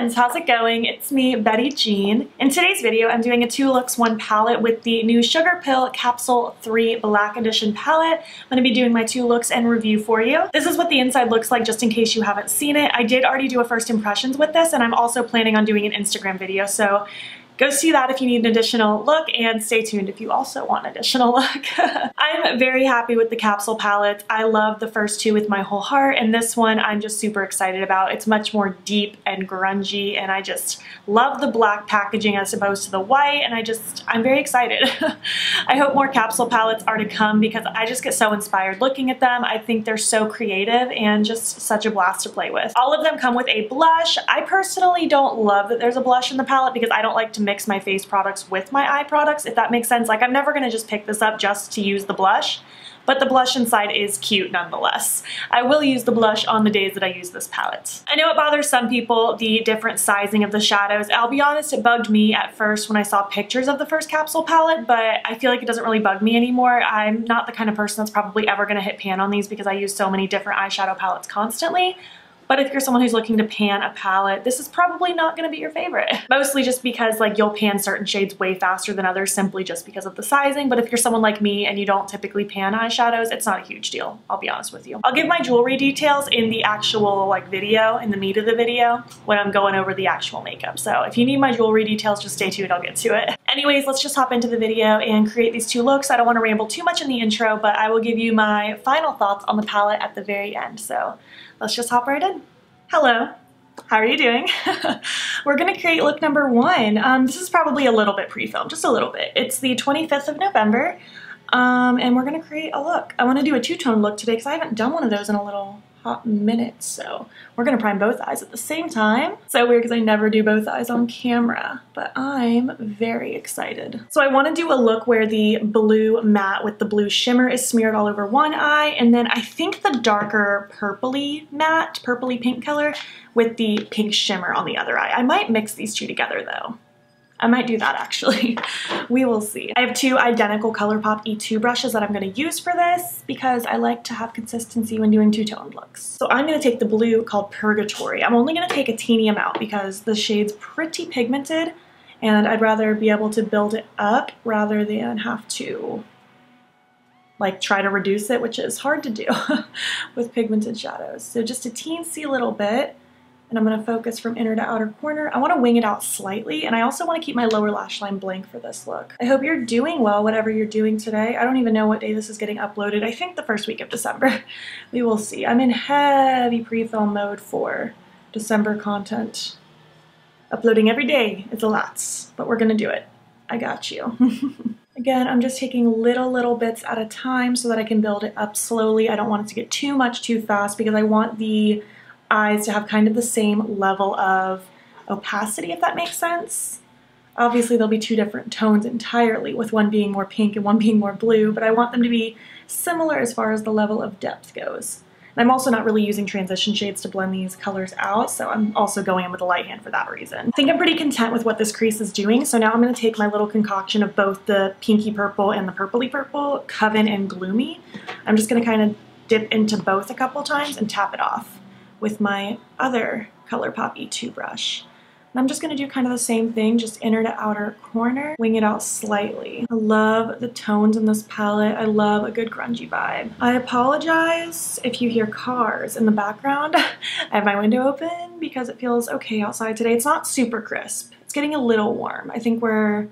friends, how's it going? It's me, Betty Jean. In today's video, I'm doing a 2 looks 1 palette with the new Sugarpill Capsule 3 Black Edition palette. I'm going to be doing my 2 looks and review for you. This is what the inside looks like just in case you haven't seen it. I did already do a first impressions with this, and I'm also planning on doing an Instagram video, so go see that if you need an additional look, and stay tuned if you also want an additional look. I'm very happy with the capsule palette. I love the first 2 with my whole heart, and this one I'm just super excited about. It's much more deep and grungy, and I just love the black packaging as opposed to the white, and I'm very excited. I hope more capsule palettes are to come because I just get so inspired looking at them. I think they're so creative and just such a blast to play with. All of them come with a blush. I personally don't love that there's a blush in the palette because I don't like to mix my face products with my eye products, if that makes sense. Like, I'm never gonna just pick this up just to use the blush, but the blush inside is cute nonetheless. I will use the blush on the days that I use this palette. I know it bothers some people, the different sizing of the shadows. I'll be honest, it bugged me at first when I saw pictures of the first capsule palette, but I feel like it doesn't really bug me anymore. I'm not the kind of person that's probably ever gonna hit pan on these because I use so many different eyeshadow palettes constantly. But if you're someone who's looking to pan a palette, this is probably not gonna be your favorite. Mostly just because like you'll pan certain shades way faster than others simply just because of the sizing. But if you're someone like me and you don't typically pan eyeshadows, it's not a huge deal, I'll be honest with you. I'll give my jewelry details in the actual like video, in the meat of the video, when I'm going over the actual makeup. So if you need my jewelry details, just stay tuned, I'll get to it. Anyways, let's just hop into the video and create these 2 looks. I don't wanna ramble too much in the intro, but I will give you my final thoughts on the palette at the very end. So let's just hop right in. Hello, how are you doing? We're gonna create look number 1. This is probably a little bit pre-filmed, just a little bit. It's the 25th of November, and we're gonna create a look. I wanna do a 2-tone look today because I haven't done one of those in a little hot minute, so we're gonna prime both eyes at the same time. So weird because I never do both eyes on camera, but I'm very excited. So I wanna do a look where the blue matte with the blue shimmer is smeared all over one eye, and then I think the darker purpley matte, purpley pink color with the pink shimmer on the other eye. I might mix these 2 together though. I might do that actually. We will see. I have 2 identical ColourPop E2 brushes that I'm gonna use for this because I like to have consistency when doing 2-tone looks. So I'm gonna take the blue called Purgatory. I'm only gonna take a teeny amount because the shade's pretty pigmented and I'd rather be able to build it up rather than have to like try to reduce it, which is hard to do with pigmented shadows. So just a teensy little bit. And I'm gonna focus from inner to outer corner. I wanna wing it out slightly, and I also wanna keep my lower lash line blank for this look. I hope you're doing well, whatever you're doing today. I don't even know what day this is getting uploaded. I think the first week of December. We will see. I'm in heavy pre-film mode for December content. Uploading every day is a lot, but we're gonna do it. I got you. Again, I'm just taking little bits at a time so that I can build it up slowly. I don't want it to get too much too fast because I want the eyes to have kind of the same level of opacity, if that makes sense. Obviously there'll be 2 different tones entirely, with one being more pink and one being more blue, but I want them to be similar as far as the level of depth goes. And I'm also not really using transition shades to blend these colors out, so I'm also going in with a light hand for that reason. I think I'm pretty content with what this crease is doing, so now I'm going to take my little concoction of both the pinky purple and the purpley purple, Coven and Gloomy. I'm just going to kind of dip into both a couple times and tap it off with my other ColourPop E2 brush. And I'm just gonna do kind of the same thing, just inner to outer corner, wing it out slightly. I love the tones in this palette. I love a good grungy vibe. I apologize if you hear cars in the background. I have my window open because it feels okay outside today. It's not super crisp. It's getting a little warm. I think we're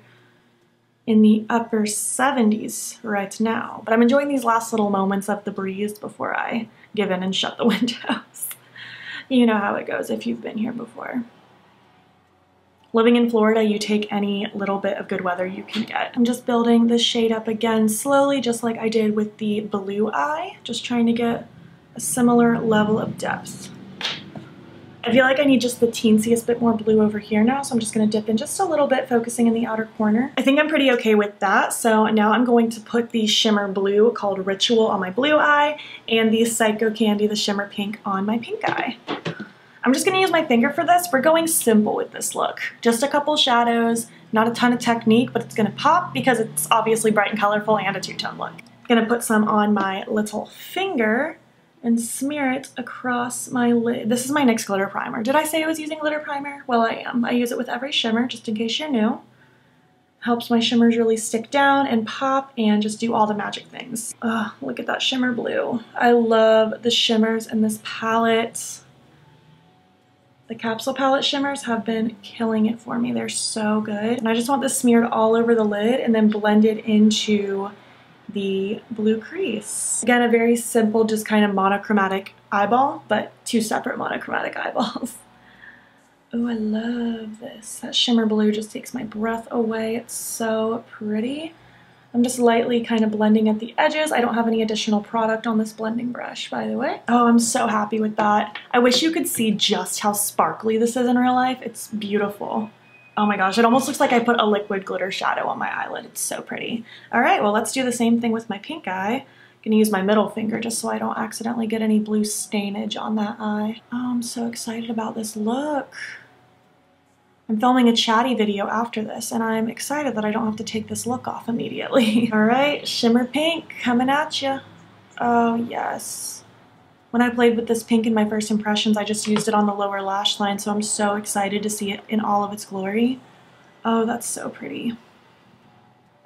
in the upper 70s right now, but I'm enjoying these last little moments of the breeze before I give in and shut the windows. You know how it goes if you've been here before. Living in Florida, you take any little bit of good weather you can get. I'm just building the shade up again slowly, just like I did with the blue eye, just trying to get a similar level of depth. I feel like I need just the teensiest bit more blue over here now, so I'm just gonna dip in just a little bit, focusing in the outer corner. I think I'm pretty okay with that, so now I'm going to put the shimmer blue called Ritual on my blue eye, and the Psycho Candy, the shimmer pink, on my pink eye. I'm just gonna use my finger for this. We're going simple with this look. Just a couple shadows, not a ton of technique, but it's gonna pop because it's obviously bright and colorful and a 2-tone look. I'm gonna put some on my little finger and smear it across my lid. This is my NYX Glitter Primer. Did I say I was using glitter primer? Well, I am. I use it with every shimmer, just in case you're new. Helps my shimmers really stick down and pop and just do all the magic things. Oh, look at that shimmer blue. I love the shimmers in this palette. The capsule palette shimmers have been killing it for me. They're so good. And I just want this smeared all over the lid and then blended into the blue crease. Again, a very simple, just kind of monochromatic eyeball, but two separate monochromatic eyeballs. Oh, I love this. That shimmer blue just takes my breath away. It's so pretty. I'm just lightly kind of blending at the edges. I don't have any additional product on this blending brush, by the way. Oh, I'm so happy with that. I wish you could see just how sparkly this is in real life. It's beautiful. Oh my gosh, it almost looks like I put a liquid glitter shadow on my eyelid. It's so pretty. All right, well, let's do the same thing with my pink eye. I'm gonna use my middle finger just so I don't accidentally get any blue stainage on that eye. Oh, I'm so excited about this look. I'm filming a chatty video after this, and I'm excited that I don't have to take this look off immediately. All right, shimmer pink coming at you. Oh, yes. When I played with this pink in my first impressions, I just used it on the lower lash line, so I'm so excited to see it in all of its glory. Oh, that's so pretty.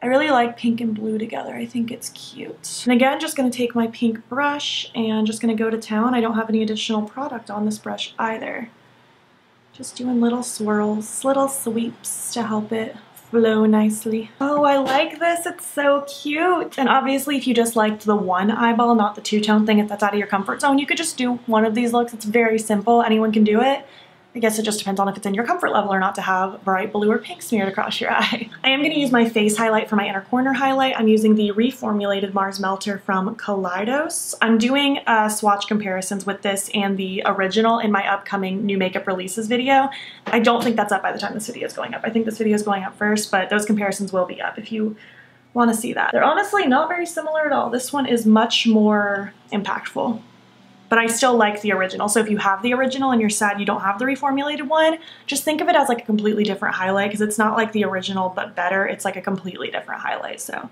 I really like pink and blue together. I think it's cute. And again, just gonna take my pink brush and just gonna go to town. I don't have any additional product on this brush either. Just doing little swirls, little sweeps to help it flow nicely. Oh, I like this. It's so cute. And obviously, if you just liked the one eyeball, not the two-tone thing, if that's out of your comfort zone, you could just do one of these looks. It's very simple. Anyone can do it. I guess it just depends on if it's in your comfort level or not to have bright blue or pink smeared across your eye. I am going to use my face highlight for my inner corner highlight. I'm using the Reformulated Mars Melter from Kaleidos. I'm doing swatch comparisons with this and the original in my upcoming new makeup releases video. I don't think that's up by the time this video is going up. I think this video is going up first, but those comparisons will be up if you want to see that. They're honestly not very similar at all. This one is much more impactful, but I still like the original. So if you have the original and you're sad you don't have the reformulated one, just think of it as like a completely different highlight, because it's not like the original but better. It's like a completely different highlight. So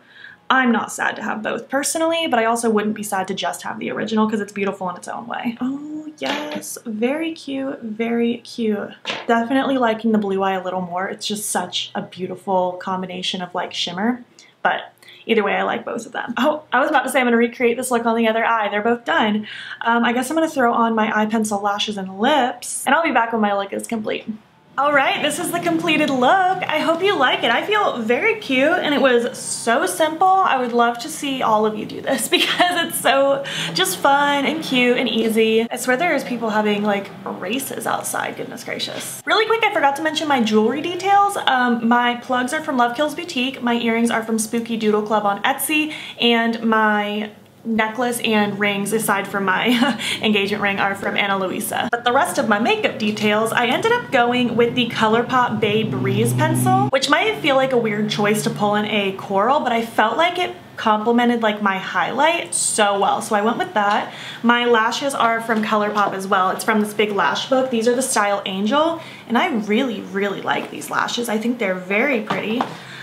I'm not sad to have both personally, but I also wouldn't be sad to just have the original because it's beautiful in its own way. Oh yes, very cute, very cute. Definitely liking the blue eye a little more. It's just such a beautiful combination of like shimmer, but either way, I like both of them. Oh, I was about to say I'm gonna recreate this look on the other eye. They're both done. I guess I'm gonna throw on my eye pencil, lashes, and lips, and I'll be back when my look is complete. All right, this is the completed look. I hope you like it. I feel very cute, and it was so simple. I would love to see all of you do this because it's so just fun and cute and easy. I swear there's people having like races outside, goodness gracious. Really quick, I forgot to mention my jewelry details. My plugs are from Love Kills Boutique. My earrings are from Spooky Doodle Club on Etsy, and my necklace and rings, aside from my engagement ring, are from Ana Luisa. But the rest of my makeup details, I ended up going with the ColourPop Bay Breeze pencil, which might feel like a weird choice to pull in a coral, but I felt like it complemented like my highlight so well, so I went with that. My lashes are from ColourPop as well. It's from this big lash book. These are the Style Angel, and I really, really like these lashes. I think they're very pretty.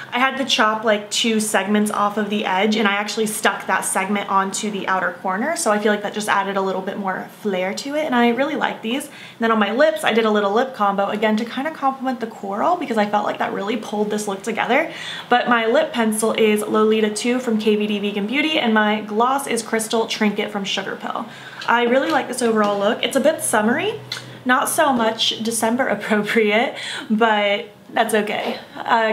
I had to chop like 2 segments off of the edge, and I actually stuck that segment onto the outer corner, so I feel like that just added a little bit more flair to it, and I really like these. And then on my lips, I did a little lip combo, again to kind of complement the coral, because I felt like that really pulled this look together. But my lip pencil is Lolita 2 from KVD Vegan Beauty, and my gloss is Crystal Trinket from Sugarpill. I really like this overall look. It's a bit summery, not so much December appropriate, but that's okay.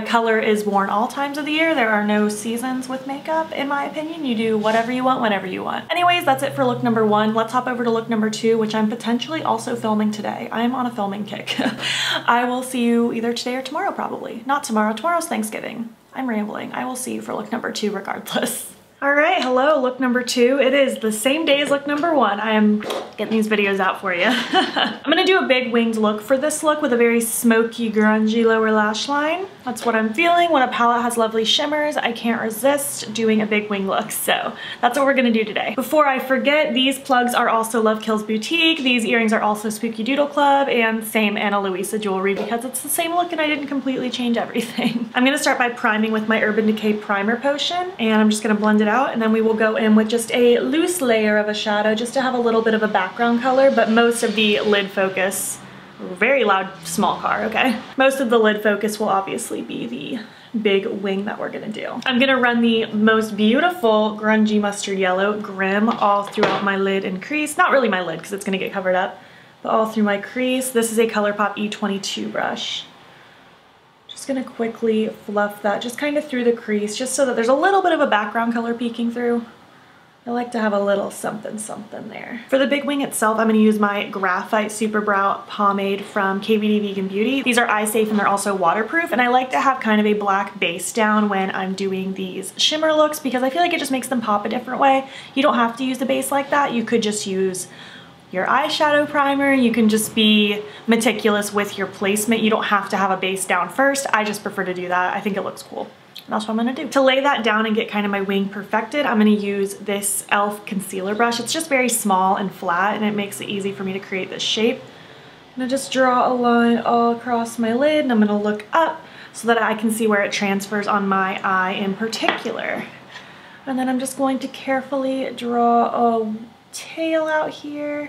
Color is worn all times of the year. There are no seasons with makeup, in my opinion. You do whatever you want, whenever you want. Anyways, that's it for look number 1. Let's hop over to look number 2, which I'm potentially also filming today. I am on a filming kick. I will see you either today or tomorrow, probably. Not tomorrow. Tomorrow's Thanksgiving. I'm rambling. I will see you for look number 2 regardless. All right, hello, look number 2. It is the same day as look number 1. I am getting these videos out for you. I'm gonna do a big winged look for this look with a very smoky, grungy lower lash line. That's what I'm feeling. When a palette has lovely shimmers, I can't resist doing a big wing look. So that's what we're gonna do today. Before I forget, these plugs are also Love Kills Boutique. These earrings are also Spooky Doodle Club, and same Ana Luisa jewelry because it's the same look and I didn't completely change everything. I'm gonna start by priming with my Urban Decay primer potion, and I'm just gonna blend it out, and then we will go in with just a loose layer of a shadow just to have a little bit of a background color, but most of the lid focus, very loud small car, okay? Most of the lid focus will obviously be the big wing that we're gonna do. I'm gonna run the most beautiful grungy mustard yellow Grim all throughout my lid and crease. Not really my lid because it's gonna get covered up, but all through my crease. This is a ColourPop E22 brush. Just gonna quickly fluff that just kind of through the crease just so that there's a little bit of a background color peeking through. I like to have a little something something there. For the big wing itself, I'm gonna use my Graphite Superbrow pomade from KVD Vegan Beauty. These are eye safe and they're also waterproof, and I like to have kind of a black base down when I'm doing these shimmer looks because I feel like it just makes them pop a different way. You don't have to use the base like that. You could just use your eyeshadow primer. You can just be meticulous with your placement. You don't have to have a base down first. I just prefer to do that. I think it looks cool. That's what I'm gonna do. To lay that down and get kind of my wing perfected, I'm gonna use this e.l.f. concealer brush. It's just very small and flat and it makes it easy for me to create this shape. I'm gonna just draw a line all across my lid and I'm gonna look up so that I can see where it transfers on my eye in particular. And then I'm just going to carefully draw a tail out here.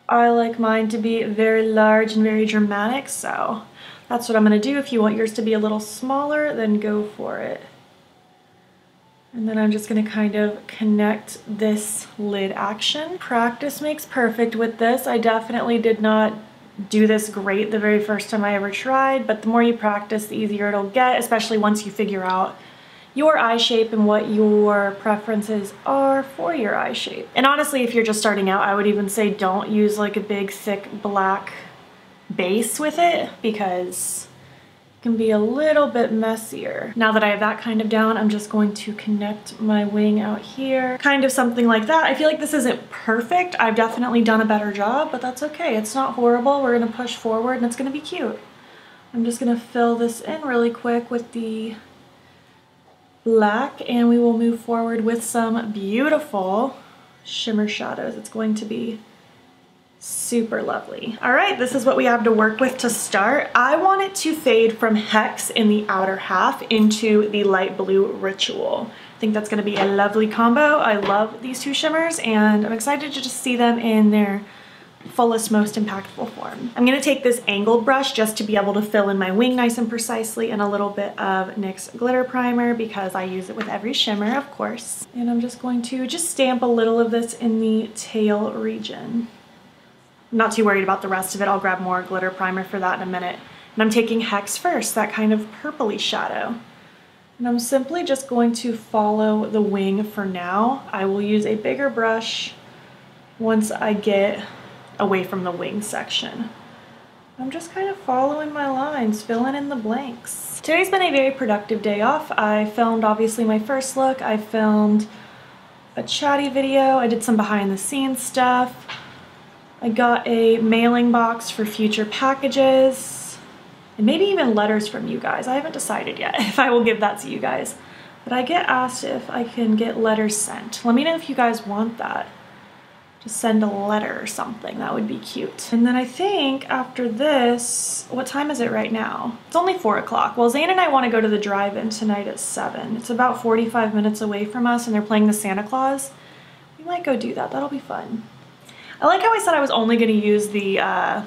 I like mine to be very large and very dramatic, so that's what I'm gonna do. If you want yours to be a little smaller, then go for it. And then I'm just gonna kind of connect this lid action. Practice makes perfect with this. I definitely did not do this great the very first time I ever tried, but the more you practice, the easier it'll get, especially once you figure out your eye shape and what your preferences are for your eye shape. And honestly, if you're just starting out, I would even say don't use like a big, thick black base with it because it can be a little bit messier. Now that I have that kind of down, I'm just going to connect my wing out here. Kind of something like that. I feel like this isn't perfect. I've definitely done a better job, but that's okay. It's not horrible. We're gonna push forward and it's gonna be cute. I'm just gonna fill this in really quick with the black and we will move forward with some beautiful shimmer shadows. It's going to be super lovely. All right, this is what we have to work with to start. I want it to fade from Hex in the outer half into the light blue Ritual. I think that's gonna be a lovely combo. I love these two shimmers and I'm excited to just see them in their fullest, most impactful form. I'm gonna take this angled brush just to be able to fill in my wing nice and precisely and a little bit of NYX Glitter Primer because I use it with every shimmer, of course. And I'm just going to just stamp a little of this in the tail region. I'm not too worried about the rest of it. I'll grab more glitter primer for that in a minute. And I'm taking Hex first, that kind of purpley shadow. And I'm simply just going to follow the wing for now. I will use a bigger brush once I get away from the wing section. I'm just kind of following my lines, filling in the blanks. Today's been a very productive day off. I filmed obviously my first look. I filmed a chatty video. I did some behind the scenes stuff. I got a mailing box for future packages and maybe even letters from you guys. I haven't decided yet if I will give that to you guys, but I get asked if I can get letters sent. Let me know if you guys want that. Just send a letter or something, that would be cute. And then I think after this, what time is it right now? It's only 4 o'clock. Well, Zane and I want to go to the drive-in tonight at 7. It's about 45 minutes away from us and they're playing the Santa Claus. We might go do that, that'll be fun. I like how I said I was only gonna use the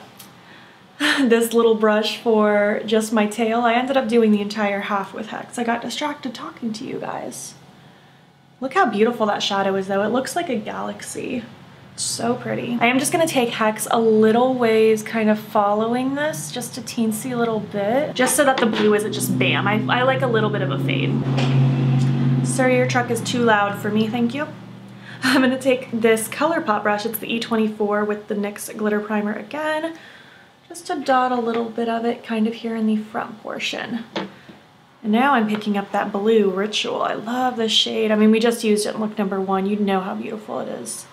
this little brush for just my tail. I ended up doing the entire half with Hex. I got distracted talking to you guys. Look how beautiful that shadow is though. It looks like a galaxy. It's so pretty. I am just gonna take Hex a little ways, kind of following this, just a teensy little bit, just so that the blue isn't just bam. I like a little bit of a fade. Sir, your truck is too loud for me, thank you. I'm gonna take this ColourPop brush, it's the E24 with the NYX Glitter Primer again, just to dot a little bit of it kind of here in the front portion. And now I'm picking up that blue Ritual. I love this shade. I mean, we just used it in look number 1. You'd know how beautiful it is.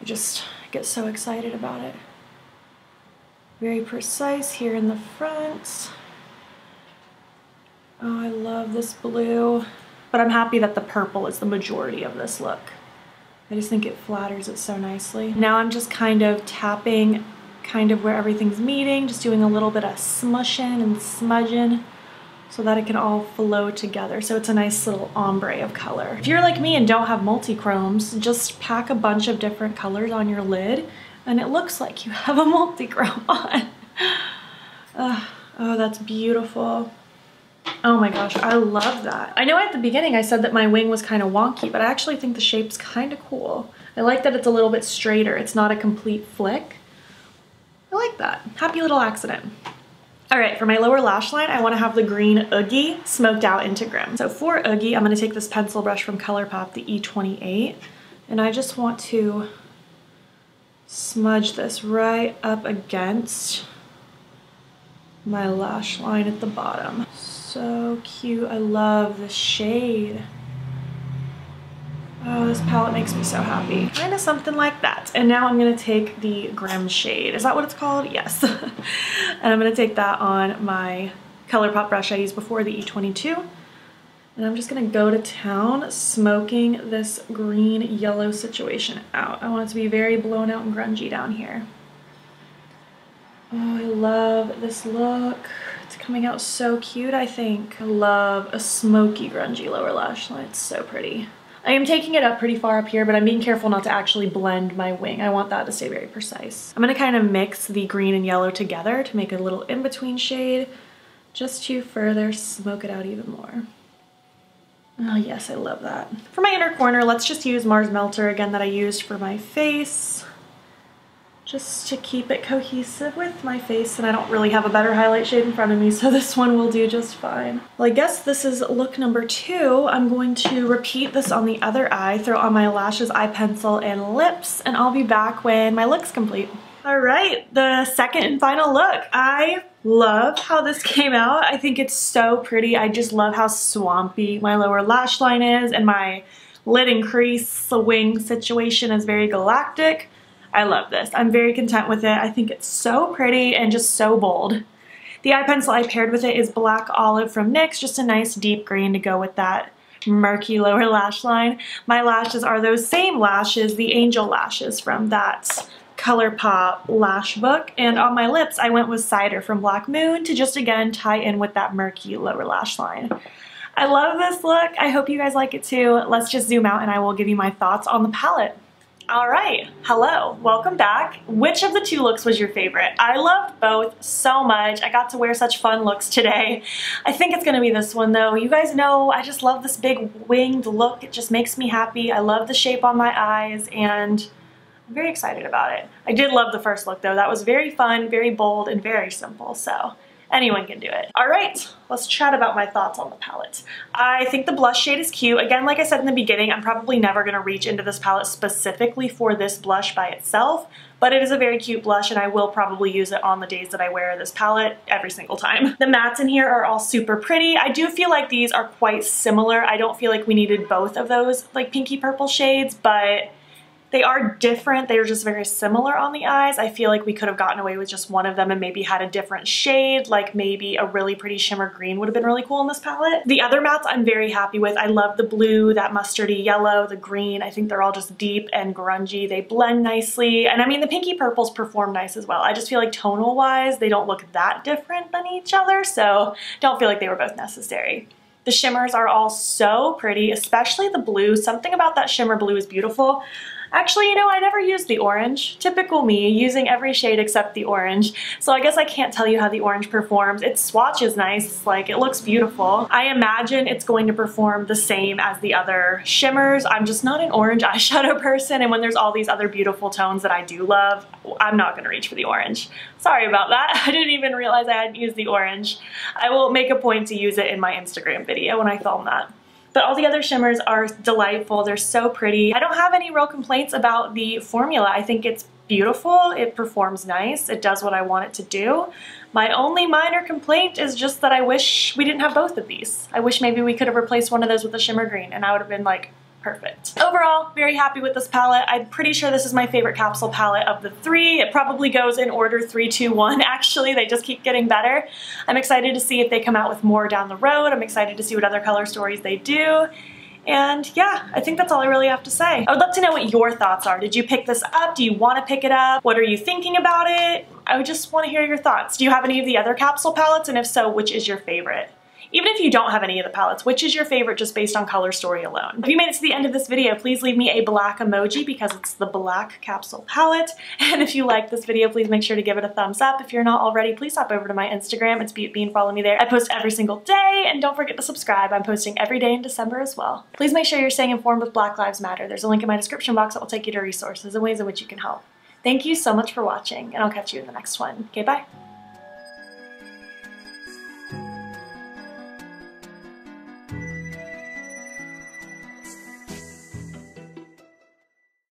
I just get so excited about it. Very precise here in the front. Oh, I love this blue. But I'm happy that the purple is the majority of this look. I just think it flatters it so nicely. Now I'm just kind of tapping kind of where everything's meeting, just doing a little bit of smushing and smudging so that it can all flow together. So it's a nice little ombre of color. If you're like me and don't have multi-chromes, just pack a bunch of different colors on your lid and it looks like you have a multi-chrome on. Oh, that's beautiful. Oh my gosh, I love that. I know at the beginning I said that my wing was kind of wonky, but I actually think the shape's kind of cool. I like that it's a little bit straighter. It's not a complete flick. I like that. Happy little accident. All right, for my lower lash line, I want to have the green Oogie smoked out into Grim. So for Oogie, I'm going to take this pencil brush from ColourPop, the E28, and I just want to smudge this right up against my lash line at the bottom. So cute. I love this shade. Oh, this palette makes me so happy. Kind of something like that. And now I'm gonna take the Grim shade. Is that what it's called? Yes. And I'm gonna take that on my ColourPop brush I used before, the E22. And I'm just gonna go to town smoking this green yellow situation out. I want it to be very blown out and grungy down here. Oh, I love this look. It's coming out so cute, I think. I love a smoky, grungy lower lash line. It's so pretty. I am taking it up pretty far up here, but I'm being careful not to actually blend my wing. I want that to stay very precise. I'm gonna kind of mix the green and yellow together to make a little in-between shade, just to further smoke it out even more. Oh yes, I love that. For my inner corner, let's just use Mars Melter again that I used for my face, just to keep it cohesive with my face, and I don't really have a better highlight shade in front of me, so this one will do just fine. Well, I guess this is look number 2. I'm going to repeat this on the other eye, throw on my lashes, eye pencil, and lips, and I'll be back when my look's complete. All right, the second and final look. I love how this came out. I think it's so pretty. I just love how swampy my lower lash line is, and my lid and crease wing situation is very galactic. I love this. I'm very content with it. I think it's so pretty and just so bold. The eye pencil I paired with it is Black Olive from NYX, just a nice deep green to go with that murky lower lash line. My lashes are those same lashes, the Angel lashes from that ColourPop lash book. And on my lips, I went with Cider from Black Moon to just again tie in with that murky lower lash line. I love this look. I hope you guys like it too. Let's just zoom out and I will give you my thoughts on the palette. All right, hello, welcome back. Which of the 2 looks was your favorite? I loved both so much. I got to wear such fun looks today. I think it's gonna be this one though. You guys know I just love this big winged look. It just makes me happy. I love the shape on my eyes and I'm very excited about it. I did love the first look though. That was very fun, very bold, and very simple, so anyone can do it. All right, let's chat about my thoughts on the palette. I think the blush shade is cute. Again, like I said in the beginning, I'm probably never gonna reach into this palette specifically for this blush by itself, but it is a very cute blush and I will probably use it on the days that I wear this palette every single time. The mattes in here are all super pretty. I do feel like these are quite similar. I don't feel like we needed both of those like pinky purple shades, but they are different. They're just very similar on the eyes. I feel like we could have gotten away with just one of them and maybe had a different shade, like maybe a really pretty shimmer green would have been really cool in this palette. The other mattes I'm very happy with. I love the blue, that mustardy yellow, the green. I think they're all just deep and grungy. They blend nicely. And I mean, the pinky purples perform nice as well. I just feel like tonal wise, they don't look that different than each other, so don't feel like they were both necessary. The shimmers are all so pretty, especially the blue. Something about that shimmer blue is beautiful. Actually, you know, I never used the orange. Typical me, using every shade except the orange. So I guess I can't tell you how the orange performs. Its swatch is nice, like it looks beautiful. I imagine it's going to perform the same as the other shimmers. I'm just not an orange eyeshadow person, and when there's all these other beautiful tones that I do love, I'm not gonna reach for the orange. Sorry about that. I didn't even realize I hadn't used the orange. I will make a point to use it in my Instagram video when I film that. But all the other shimmers are delightful. They're so pretty. I don't have any real complaints about the formula. I think it's beautiful. It performs nice. It does what I want it to do. My only minor complaint is just that I wish we didn't have both of these. I wish maybe we could have replaced one of those with a shimmer green and I would have been like perfect. Overall, very happy with this palette. I'm pretty sure this is my favorite capsule palette of the three. It probably goes in order 3, 2, 1 actually. They just keep getting better. I'm excited to see if they come out with more down the road. I'm excited to see what other color stories they do. And yeah, I think that's all I really have to say. I would love to know what your thoughts are. Did you pick this up? Do you want to pick it up? What are you thinking about it? I would just want to hear your thoughts. Do you have any of the other capsule palettes? And if so, which is your favorite? Even if you don't have any of the palettes, which is your favorite just based on color story alone? If you made it to the end of this video, please leave me a black emoji because it's the black capsule palette. And if you like this video, please make sure to give it a thumbs up. If you're not already, please hop over to my Instagram. It's BeatBean. Follow me there. I post every single day, and don't forget to subscribe. I'm posting every day in December as well. Please make sure you're staying informed with Black Lives Matter. There's a link in my description box that will take you to resources and ways in which you can help. Thank you so much for watching, and I'll catch you in the next one. Okay, bye.